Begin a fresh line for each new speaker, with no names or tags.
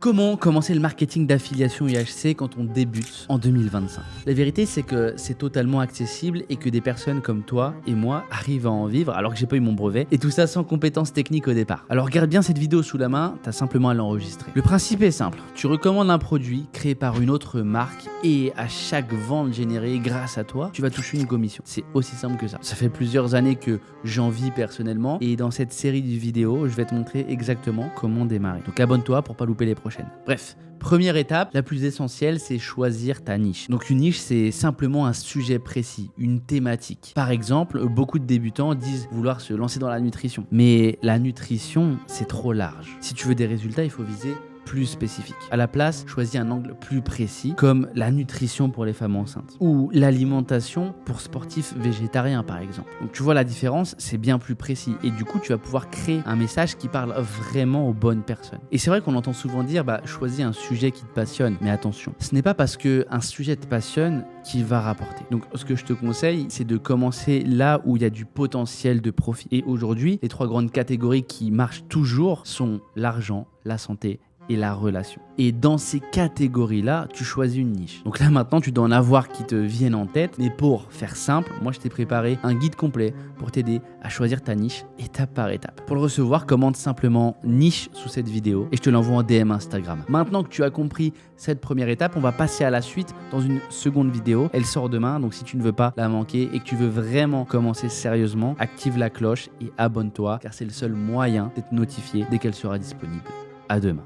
Comment commencer le marketing d'affiliation UHC quand on débute en 2025? La vérité, c'est que c'est totalement accessible et que des personnes comme toi et moi arrivent à en vivre alors que j'ai pas eu mon brevet et tout ça sans compétences techniques au départ. Alors garde bien cette vidéo sous la main, t'as simplement à l'enregistrer. Le principe est simple, tu recommandes un produit créé par une autre marque et à chaque vente générée grâce à toi, tu vas toucher une commission. C'est aussi simple que ça. Ça fait plusieurs années que j'en vis personnellement et dans cette série de vidéos, je vais te montrer exactement comment démarrer. Donc abonne-toi pour pas louper les prochaines. Bref, première étape, la plus essentielle, c'est choisir ta niche. Donc une niche, c'est simplement un sujet précis, une thématique. Par exemple, beaucoup de débutants disent vouloir se lancer dans la nutrition. Mais la nutrition, c'est trop large. Si tu veux des résultats, il faut viser plus spécifique. À la place, choisis un angle plus précis, comme la nutrition pour les femmes enceintes ou l'alimentation pour sportifs végétariens par exemple. Donc tu vois la différence, c'est bien plus précis et du coup tu vas pouvoir créer un message qui parle vraiment aux bonnes personnes. Et c'est vrai qu'on entend souvent dire choisis un sujet qui te passionne, mais attention, ce n'est pas parce que un sujet te passionne qu'il va rapporter. Donc ce que je te conseille, c'est de commencer là où il y a du potentiel de profit. Et aujourd'hui, les trois grandes catégories qui marchent toujours sont l'argent, la santé et la relation. Et dans ces catégories-là, tu choisis une niche. Donc là maintenant, tu dois en avoir qui te viennent en tête. Mais pour faire simple, moi je t'ai préparé un guide complet pour t'aider à choisir ta niche étape par étape. Pour le recevoir, commente simplement niche sous cette vidéo et je te l'envoie en DM Instagram. Maintenant que tu as compris cette première étape, on va passer à la suite dans une seconde vidéo. Elle sort demain, donc si tu ne veux pas la manquer et que tu veux vraiment commencer sérieusement, active la cloche et abonne-toi car c'est le seul moyen d'être notifié dès qu'elle sera disponible. À demain.